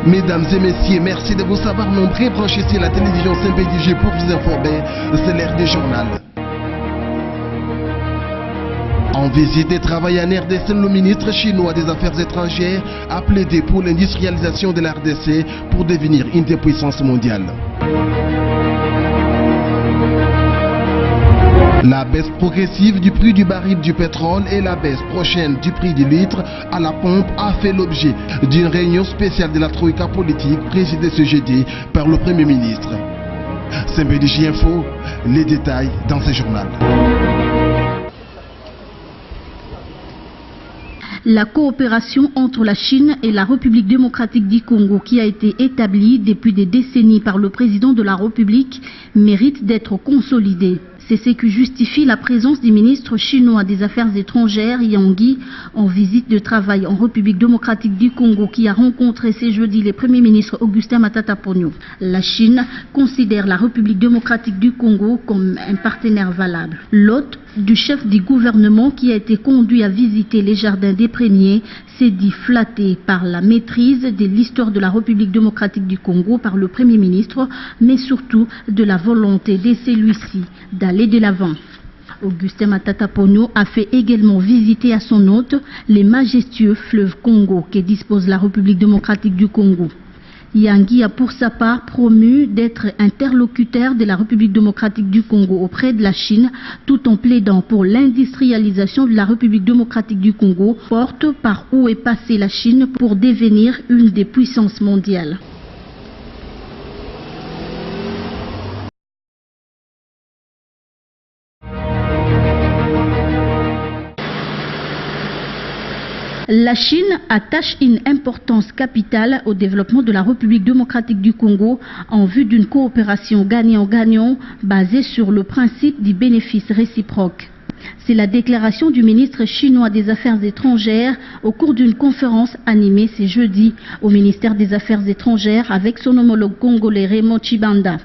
Mesdames et messieurs, merci de vous savoir nombreux. Branchez sur la télévision Saint-PDG pour vous informer. C'est l'heure du journal. En visite et travail en RDC, le ministre chinois des Affaires étrangères a plaidé pour l'industrialisation de la RDC pour devenir une des puissances mondiales. La baisse progressive du prix du baril du pétrole et la baisse prochaine du prix du litre à la pompe a fait l'objet d'une réunion spéciale de la Troïka politique présidée ce jeudi par le Premier ministre. Saint-PDG Info, les détails dans ce journal. La coopération entre la Chine et la République démocratique du Congo, qui a été établie depuis des décennies par le président de la République, mérite d'être consolidée. C'est ce qui justifie la présence du ministre chinois des Affaires étrangères, Yang Yi, en visite de travail en République démocratique du Congo, qui a rencontré ce jeudi le Premier ministre Augustin Matata Ponyo. La Chine considère la République démocratique du Congo comme un partenaire valable. L'hôte du chef du gouvernement, qui a été conduit à visiter les jardins des Pruniers, s'est dit flatté par la maîtrise de l'histoire de la République démocratique du Congo par le Premier ministre, mais surtout de la volonté de celui-ci d'aller de l'avant. Augustin Matata Ponyo a fait également visiter à son hôte les majestueux fleuves Congo que dispose la République démocratique du Congo. Yang Yi a pour sa part promu d'être interlocuteur de la République démocratique du Congo auprès de la Chine, tout en plaidant pour l'industrialisation de la République démocratique du Congo, porte par où est passée la Chine pour devenir une des puissances mondiales. La Chine attache une importance capitale au développement de la République démocratique du Congo en vue d'une coopération gagnant-gagnant basée sur le principe du bénéfice réciproque. C'est la déclaration du ministre chinois des Affaires étrangères au cours d'une conférence animée ce jeudi au ministère des Affaires étrangères avec son homologue congolais Raymond Tshibanda.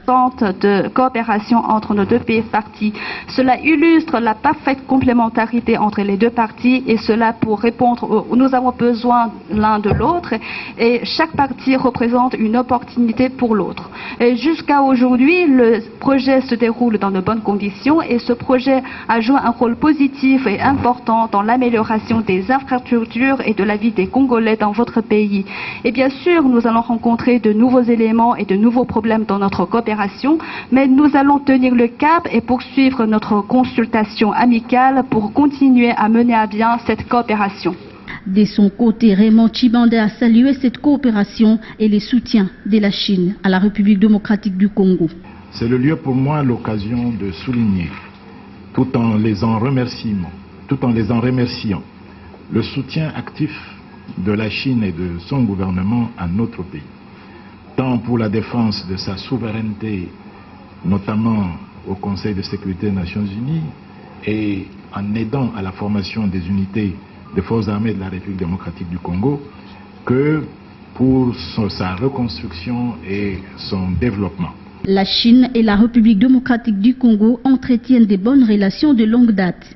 De coopération entre nos deux pays parties. Cela illustre la parfaite complémentarité entre les deux parties et cela pour répondre, nous avons besoin l'un de l'autre et chaque partie représente une opportunité pour l'autre. Et jusqu'à aujourd'hui, le projet se déroule dans de bonnes conditions et ce projet a joué un rôle positif et important dans l'amélioration des infrastructures et de la vie des Congolais dans votre pays. Et bien sûr, nous allons rencontrer de nouveaux éléments et de nouveaux problèmes dans notre coopération, mais nous allons tenir le cap et poursuivre notre consultation amicale pour continuer à mener à bien cette coopération. De son côté, Raymond Tshibanda a salué cette coopération et les soutiens de la Chine à la République démocratique du Congo. C'est le lieu pour moi l'occasion de souligner, tout en les en remerciant, le soutien actif de la Chine et de son gouvernement à notre pays, tant pour la défense de sa souveraineté, notamment au Conseil de sécurité des Nations Unies, et en aidant à la formation des unités des forces armées de la République démocratique du Congo, que pour sa reconstruction et son développement. La Chine et la République démocratique du Congo entretiennent des bonnes relations de longue date.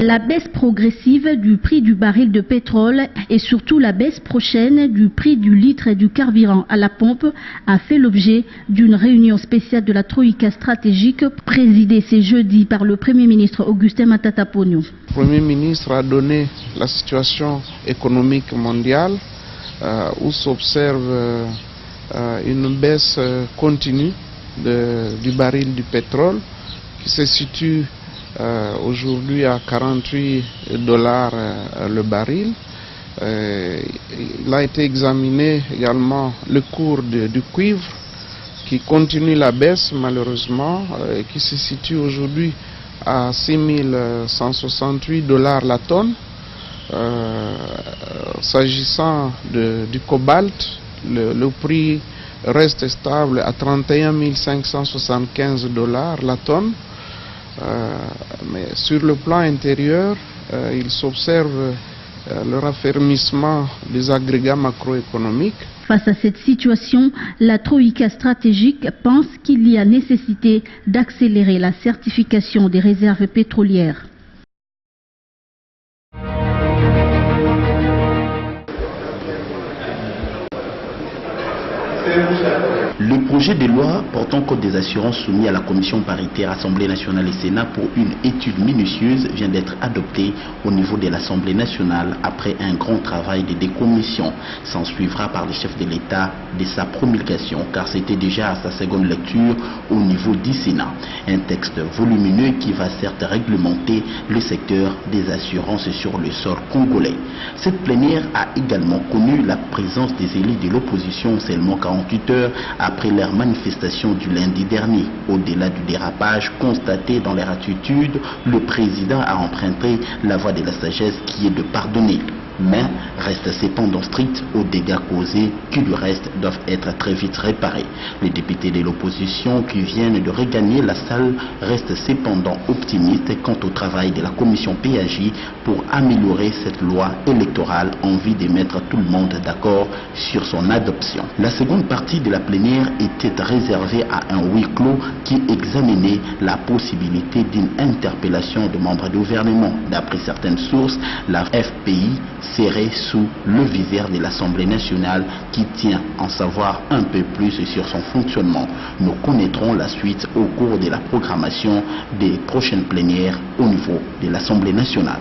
La baisse progressive du prix du baril de pétrole et surtout la baisse prochaine du prix du litre du carburant à la pompe a fait l'objet d'une réunion spéciale de la Troïka stratégique présidée ce jeudi par le Premier ministre Augustin Matata Ponyo. Le Premier ministre a donné la situation économique mondiale où s'observe une baisse continue du baril du pétrole qui se situe aujourd'hui à 48 $ le baril. Il a été examiné également le cours du cuivre qui continue la baisse malheureusement, qui se situe aujourd'hui à 6168 $ la tonne. S'agissant du cobalt, le prix reste stable à 31 575 $ la tonne. Mais sur le plan intérieur, il s'observe le raffermissement des agrégats macroéconomiques. Face à cette situation, la Troïka stratégique pense qu'il y a nécessité d'accélérer la certification des réserves pétrolières. Le projet de loi portant code des assurances soumis à la commission paritaire Assemblée nationale et Sénat pour une étude minutieuse vient d'être adopté au niveau de l'Assemblée nationale après un grand travail de décommission. S'en suivra par le chef de l'État de sa promulgation car c'était déjà à sa seconde lecture au niveau du Sénat. Un texte volumineux qui va certes réglementer le secteur des assurances sur le sol congolais. Cette plénière a également connu la présence des élus de l'opposition seulement 48 heures après leur manifestation du lundi dernier. Au-delà du dérapage constaté dans leur attitude, le président a emprunté la voie de la sagesse qui est de pardonner. Mais reste cependant strict aux dégâts causés qui du reste doivent être très vite réparés. Les députés de l'opposition qui viennent de regagner la salle restent cependant optimistes quant au travail de la commission PAJ pour améliorer cette loi électorale en vue de mettre tout le monde d'accord sur son adoption. La seconde partie de la plénière était réservée à un huis clos qui examinait la possibilité d'une interpellation de membres du gouvernement. D'après certaines sources, la FPI serait sous le viseur de l'Assemblée nationale qui tient à en savoir un peu plus sur son fonctionnement. Nous connaîtrons la suite au cours de la programmation des prochaines plénières au niveau de l'Assemblée nationale.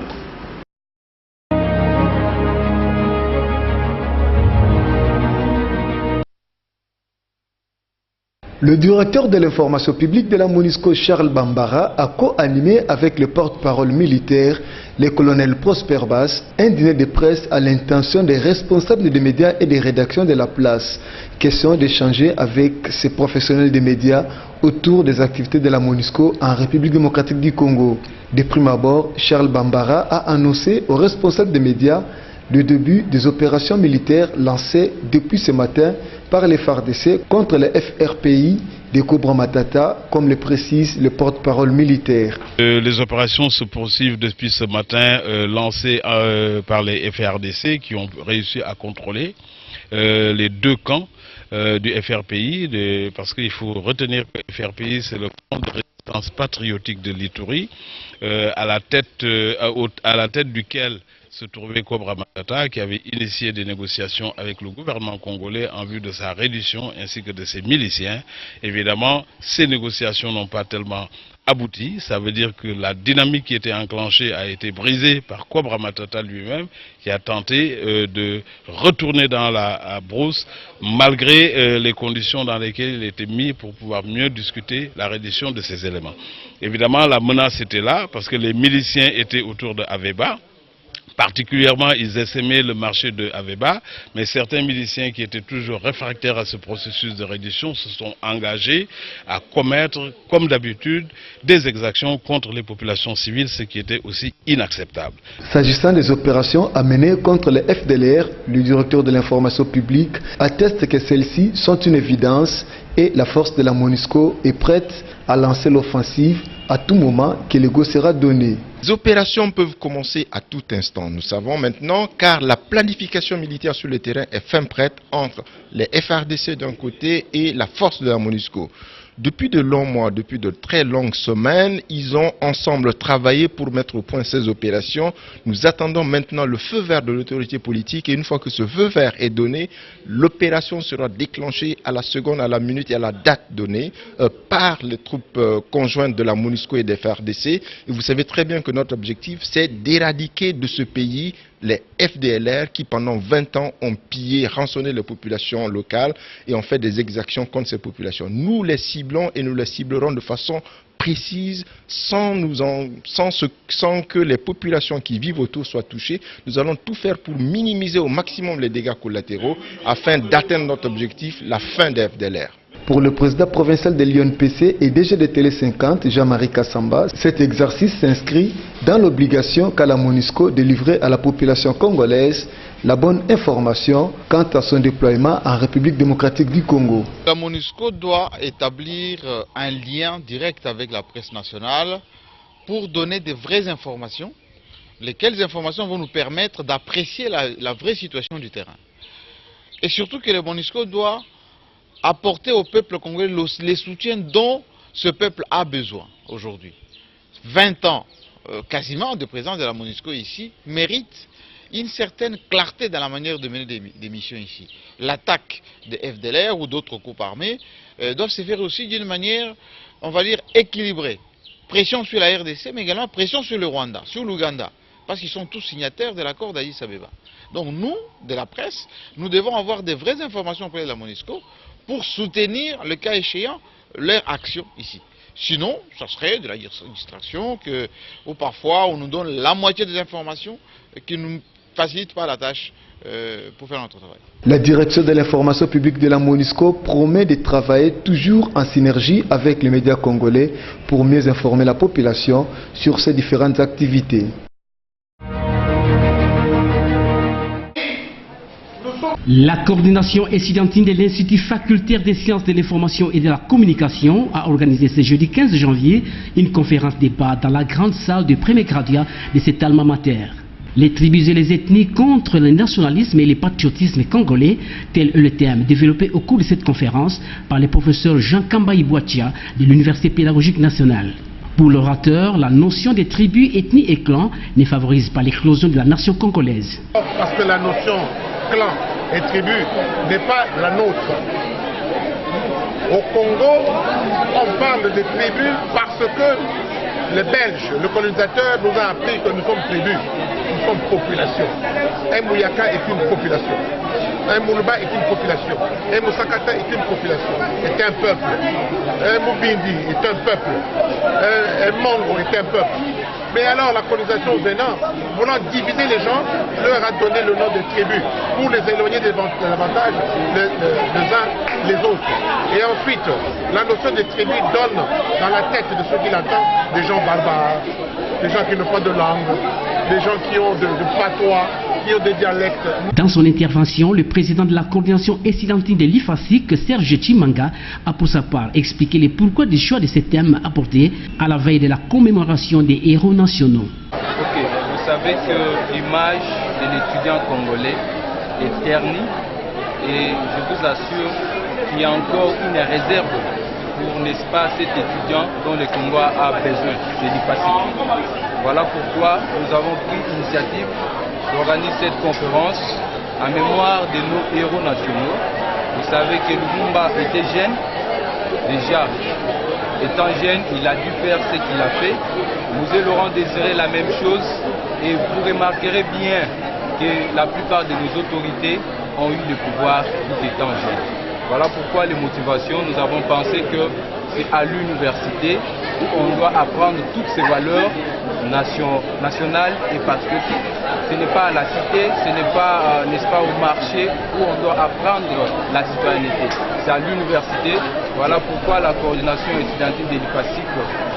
Le directeur de l'information publique de la MONUSCO, Charles Bambara, a co-animé avec le porte-parole militaire, le colonel Prosper Bass, un dîner de presse à l'intention des responsables des médias et des rédactions de la place. Question d'échanger avec ces professionnels des médias autour des activités de la MONUSCO en République démocratique du Congo. De prime abord, Charles Bambara a annoncé aux responsables des médias le début des opérations militaires lancées depuis ce matin par les FARDC contre les FRPI de Cobra Matata, comme le précise le porte-parole militaire. Les opérations se poursuivent depuis ce matin lancées par les FRDC qui ont réussi à contrôler les deux camps du FRPI, parce qu'il faut retenir que le FRPI c'est le front de résistance patriotique de l'Ituri, à la tête duquel se trouvait Cobra Matata, qui avait initié des négociations avec le gouvernement congolais en vue de sa reddition ainsi que de ses miliciens. Évidemment, ces négociations n'ont pas tellement abouti. Ça veut dire que la dynamique qui était enclenchée a été brisée par Cobra Matata lui-même, qui a tenté de retourner dans la brousse malgré les conditions dans lesquelles il était mis pour pouvoir mieux discuter la reddition de ces éléments. Évidemment, la menace était là parce que les miliciens étaient autour de Aveba. Particulièrement, ils essaimaient le marché de Aveba, mais certains miliciens qui étaient toujours réfractaires à ce processus de reddition se sont engagés à commettre, comme d'habitude, des exactions contre les populations civiles, ce qui était aussi inacceptable. S'agissant des opérations à mener contre les FDLR, le directeur de l'information publique atteste que celles-ci sont une évidence et la force de la MONUSCO est prête à lancer l'offensive à tout moment que le go sera donné. Les opérations peuvent commencer à tout instant, nous savons maintenant, car la planification militaire sur le terrain est fin prête entre les FRDC d'un côté et la force de la MONUSCO. Depuis de longs mois, depuis de très longues semaines, ils ont ensemble travaillé pour mettre au point ces opérations. Nous attendons maintenant le feu vert de l'autorité politique et une fois que ce feu vert est donné, l'opération sera déclenchée à la seconde, à la minute et à la date donnée par les troupes conjointes de la MONUSCO et des FARDC. Et vous savez très bien que notre objectif, c'est d'éradiquer de ce pays les FDLR qui pendant 20 ans ont pillé, rançonné les populations locales et ont fait des exactions contre ces populations. Nous les ciblons et nous les ciblerons de façon précise, sans que les populations qui vivent autour soient touchées. Nous allons tout faire pour minimiser au maximum les dégâts collatéraux afin d'atteindre notre objectif, la fin des FDLR. Pour le président provincial de Lyon-PC et DG de Télé 50, Jean-Marie Kassamba, cet exercice s'inscrit dans l'obligation qu'a la MONUSCO de livrer à la population congolaise la bonne information quant à son déploiement en République démocratique du Congo. La MONUSCO doit établir un lien direct avec la presse nationale pour donner des vraies informations, lesquelles informations vont nous permettre d'apprécier la vraie situation du terrain. Et surtout que la MONUSCO doit apporter au peuple congolais les soutiens dont ce peuple a besoin aujourd'hui. 20 ans quasiment de présence de la MONUSCO ici mérite une certaine clarté dans la manière de mener des missions ici. L'attaque des FDLR ou d'autres groupes armés doit se faire aussi d'une manière, on va dire, équilibrée. Pression sur la RDC, mais également pression sur le Rwanda, sur l'Ouganda, parce qu'ils sont tous signataires de l'accord d'Addis Abeba. Donc nous, de la presse, nous devons avoir des vraies informations auprès de la MONUSCO pour soutenir, le cas échéant, leur action ici. Sinon, ça serait de la distraction, ou parfois on nous donne la moitié des informations qui ne nous facilitent pas la tâche pour faire notre travail. La direction de l'information publique de la MONUSCO promet de travailler toujours en synergie avec les médias congolais pour mieux informer la population sur ces différentes activités. La coordination estudiantine de l'Institut facultaire des sciences de l'information et de la communication a organisé ce jeudi 15 janvier une conférence débat dans la grande salle du premier graduat de cet alma mater. Les tribus et les ethnies contre le nationalisme et le patriotisme congolais, tel est le thème développé au cours de cette conférence par le professeur Jean Kambaï Boatia de l'Université pédagogique nationale. Pour l'orateur, la notion des tribus, ethnies et clans ne favorise pas l'éclosion de la nation congolaise. Parce que la notion clan et tribu n'est pas la nôtre. Au Congo, on parle de tribus parce que les Belges, le colonisateur, nous a appris que nous sommes tribus, nous sommes population. Un Mouyaka est une population. Un Moulouba est une population. Un Moussakata est une population, est un peuple. Un Moubindi est un peuple. Un Mongo est un peuple. Mais alors la colonisation venant, voulant diviser les gens, leur a donné le nom de tribus pour les éloigner davantage les uns les autres. Et ensuite, la notion de tribu donne dans la tête de ceux qui l'entendent des gens barbares, des gens qui n'ont pas de langue, des gens qui ont de patois, qui ont des dialectes. Dans son intervention, le président de la coordination estudiantine de l'IFASIC, Serge Chimanga, a pour sa part expliqué les pourquoi du choix de ces thèmes apportés à la veille de la commémoration des héros nationaux. Ok, vous savez que l'image de l'étudiant congolais est ternie et je vous assure qu'il y a encore une réserve pour, n'est-ce pas, cet étudiant dont le Congo a besoin, de l'IFASIC. Voilà pourquoi nous avons pris l'initiative d'organiser cette conférence en mémoire de nos héros nationaux. Vous savez que Lumumba était jeune, déjà étant jeune, il a dû faire ce qu'il a fait. Nous et Laurent désiraient la même chose et vous remarquerez bien que la plupart de nos autorités ont eu le pouvoir tout étant jeunes. Voilà pourquoi les motivations, nous avons pensé que c'est à l'université où on doit apprendre toutes ces valeurs nationales et patriotiques. Ce n'est pas à la cité, ce n'est pas, n'est-ce pas, au marché où on doit apprendre la citoyenneté. C'est à l'université. Voilà pourquoi la coordination étudiantine de l'IFASIC,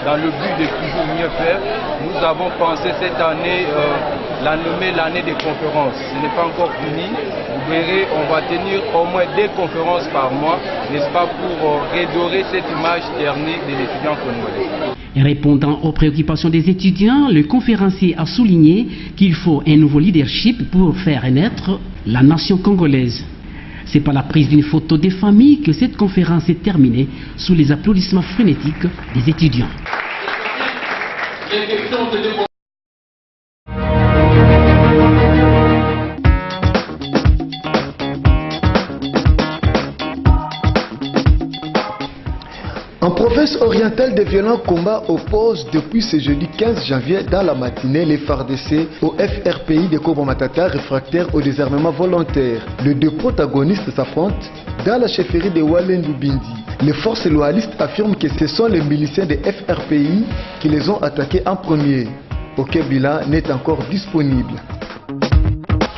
dans le but de toujours mieux faire, nous avons pensé cette année la nommer l'année des conférences. Ce n'est pas encore fini. Vous verrez, on va tenir au moins 2 conférences par mois, n'est-ce pas, pour redorer cette image ternie de l'étudiant congolais. Répondant aux préoccupations des étudiants, le conférencier a souligné qu'il faut un nouveau leadership pour faire naître la nation congolaise. C'est par la prise d'une photo des familles que cette conférence est terminée sous les applaudissements frénétiques des étudiants. En province orientale, des violents combats opposent depuis ce jeudi 15 janvier dans la matinée les FARDC au FRPI de Kobo Matata réfractaires au désarmement volontaire. Les 2 protagonistes s'affrontent dans la chefferie de Walendu Bindi. Les forces loyalistes affirment que ce sont les miliciens de FRPI qui les ont attaqués en premier. Aucun bilan n'est encore disponible.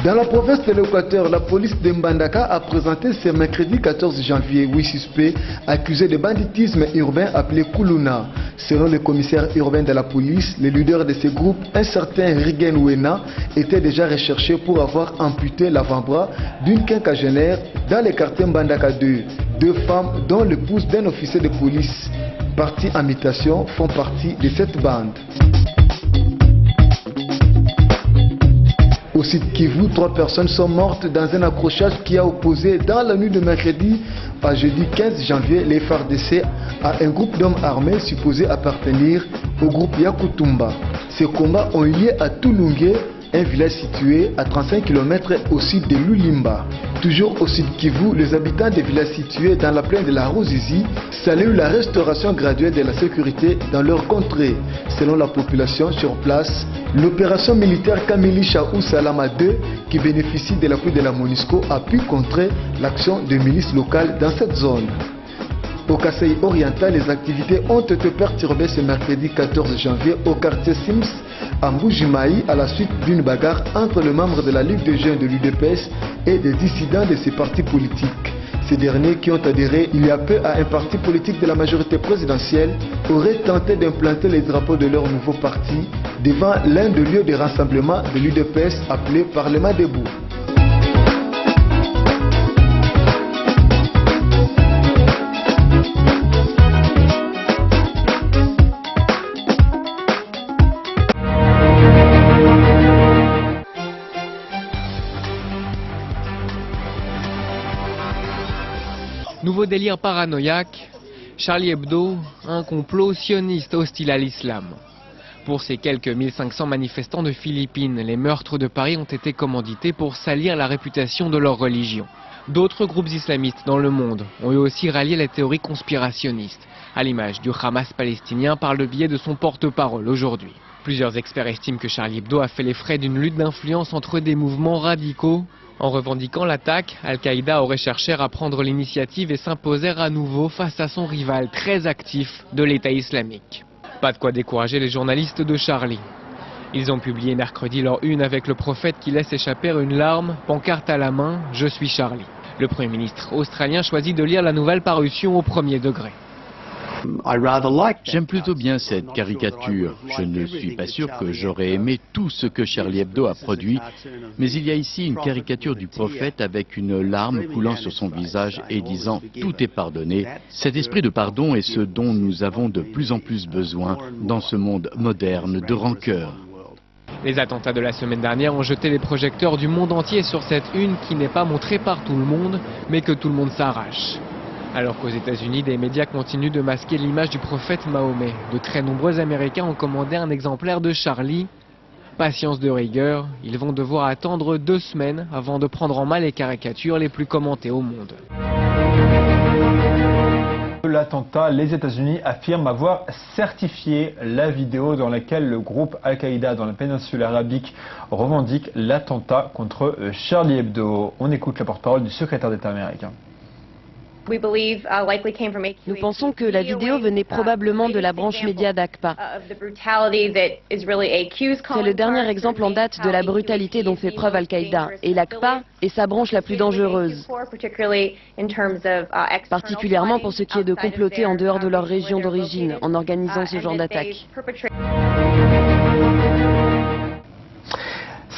Dans la province de l'Équateur, la police de Mbandaka a présenté ce mercredi 14 janvier 8 suspects accusés de banditisme urbain appelé Kuluna. Selon le commissaire urbain de la police, le leader de ce groupe, un certain Rigen Wena, était déjà recherché pour avoir amputé l'avant-bras d'une quinquagénaire dans le quartier Mbandaka 2. 2 femmes, dont l'épouse d'un officier de police parti en mutation, font partie de cette bande. Au site Kivu, 3 personnes sont mortes dans un accrochage qui a opposé dans la nuit de mercredi à jeudi 15 janvier les FARDC à un groupe d'hommes armés supposés appartenir au groupe Yakutumba. Ces combats ont eu lieu à Tulungue, un village situé à 35 km au sud de Lulimba. Toujours au sud Kivu, les habitants des villages situés dans la plaine de la Ruzizi saluent la restauration graduelle de la sécurité dans leur contrée. Selon la population sur place, l'opération militaire Kamilisha ou Salama 2, qui bénéficie de l'appui de la MONUSCO, a pu contrer l'action des milices locales dans cette zone. Au Kasaï oriental, les activités ont été perturbées ce mercredi 14 janvier au quartier Sims, à Mbujimaï, à la suite d'une bagarre entre les membres de la Ligue des jeunes de l'UDPS et des dissidents de ces partis politiques. Ces derniers, qui ont adhéré il y a peu à un parti politique de la majorité présidentielle, auraient tenté d'implanter les drapeaux de leur nouveau parti devant l'un des lieux de rassemblement de l'UDPS appelé Parlement debout. Nouveau délire paranoïaque, Charlie Hebdo, un complot sioniste hostile à l'islam. Pour ces quelques 1500 manifestants de Philippines, les meurtres de Paris ont été commandités pour salir la réputation de leur religion. D'autres groupes islamistes dans le monde ont eux aussi rallié les théories conspirationnistes, à l'image du Hamas palestinien par le biais de son porte-parole aujourd'hui. Plusieurs experts estiment que Charlie Hebdo a fait les frais d'une lutte d'influence entre des mouvements radicaux. En revendiquant l'attaque, Al-Qaïda aurait cherché à prendre l'initiative et s'imposer à nouveau face à son rival très actif de l'État islamique. Pas de quoi décourager les journalistes de Charlie. Ils ont publié mercredi leur une avec le prophète qui laisse échapper une larme, pancarte à la main, « Je suis Charlie ». Le Premier ministre australien choisit de lire la nouvelle parution au premier degré. J'aime plutôt bien cette caricature. Je ne suis pas sûr que j'aurais aimé tout ce que Charlie Hebdo a produit, mais il y a ici une caricature du prophète avec une larme coulant sur son visage et disant « Tout est pardonné ». Cet esprit de pardon est ce dont nous avons de plus en plus besoin dans ce monde moderne de rancœur. Les attentats de la semaine dernière ont jeté les projecteurs du monde entier sur cette une qui n'est pas montrée par tout le monde, mais que tout le monde s'arrache. Alors qu'aux États-Unis, des médias continuent de masquer l'image du prophète Mahomet. De très nombreux Américains ont commandé un exemplaire de Charlie. Patience de rigueur, ils vont devoir attendre 2 semaines avant de prendre en main les caricatures les plus commentées au monde. L'attentat, les États-Unis affirment avoir certifié la vidéo dans laquelle le groupe Al-Qaïda dans la péninsule arabique revendique l'attentat contre Charlie Hebdo. On écoute le porte-parole du secrétaire d'État américain. Nous pensons que la vidéo venait probablement de la branche média d'ACPA. C'est le dernier exemple en date de la brutalité dont fait preuve Al-Qaïda. Et l'ACPA est sa branche la plus dangereuse, particulièrement pour ce qui est de comploter en dehors de leur région d'origine en organisant ce genre d'attaque.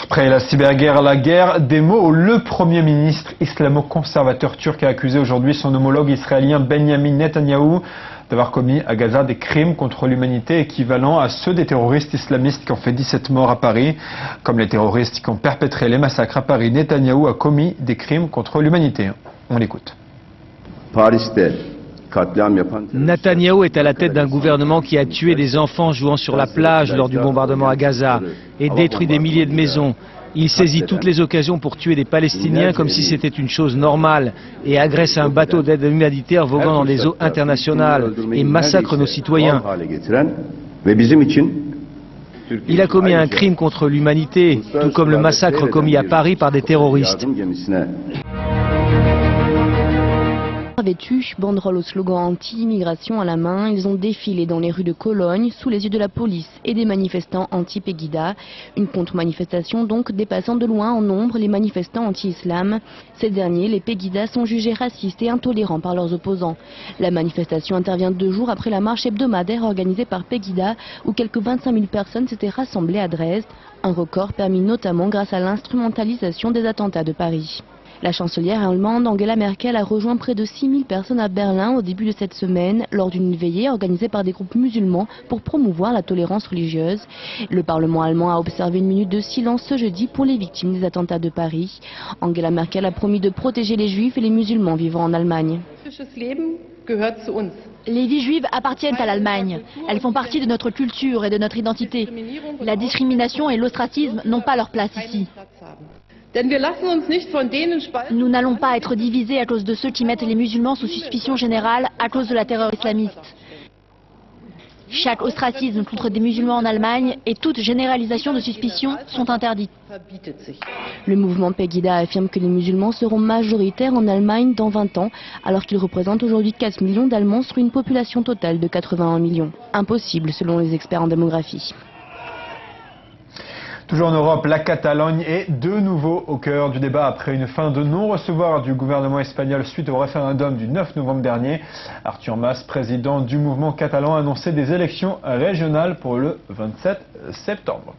Après la cyberguerre, la guerre des mots, le Premier ministre islamo-conservateur turc a accusé aujourd'hui son homologue israélien Benjamin Netanyahou d'avoir commis à Gaza des crimes contre l'humanité équivalents à ceux des terroristes islamistes qui ont fait 17 morts à Paris. Comme les terroristes qui ont perpétré les massacres à Paris, Netanyahou a commis des crimes contre l'humanité. On l'écoute. Netanyahou est à la tête d'un gouvernement qui a tué des enfants jouant sur la plage lors du bombardement à Gaza et détruit des milliers de maisons. Il saisit toutes les occasions pour tuer des Palestiniens comme si c'était une chose normale et agresse un bateau d'aide humanitaire voguant dans des eaux internationales et massacre nos citoyens. Il a commis un crime contre l'humanité, tout comme le massacre commis à Paris par des terroristes. Vêtus, banderoles au slogan anti-immigration à la main, ils ont défilé dans les rues de Cologne sous les yeux de la police et des manifestants anti-Pegida. Une contre-manifestation donc dépassant de loin en nombre les manifestants anti-islam. Ces derniers, les Pegida, sont jugés racistes et intolérants par leurs opposants. La manifestation intervient 2 jours après la marche hebdomadaire organisée par Pegida où quelques 25 000 personnes s'étaient rassemblées à Dresde. Un record permis notamment grâce à l'instrumentalisation des attentats de Paris. La chancelière allemande Angela Merkel a rejoint près de 6 000 personnes à Berlin au début de cette semaine lors d'une veillée organisée par des groupes musulmans pour promouvoir la tolérance religieuse. Le Parlement allemand a observé une minute de silence ce jeudi pour les victimes des attentats de Paris. Angela Merkel a promis de protéger les juifs et les musulmans vivant en Allemagne. Les vies juives appartiennent à l'Allemagne. Elles font partie de notre culture et de notre identité. La discrimination et l'ostracisme n'ont pas leur place ici. Nous n'allons pas être divisés à cause de ceux qui mettent les musulmans sous suspicion générale à cause de la terreur islamiste. Chaque ostracisme contre des musulmans en Allemagne et toute généralisation de suspicion sont interdites. Le mouvement Pegida affirme que les musulmans seront majoritaires en Allemagne dans 20 ans, alors qu'ils représentent aujourd'hui 4 millions d'Allemands sur une population totale de 81 millions. Impossible selon les experts en démographie. Toujours en Europe, la Catalogne est de nouveau au cœur du débat après une fin de non-recevoir du gouvernement espagnol suite au référendum du 9 novembre dernier. Artur Mas, président du mouvement catalan, a annoncé des élections régionales pour le 27 septembre.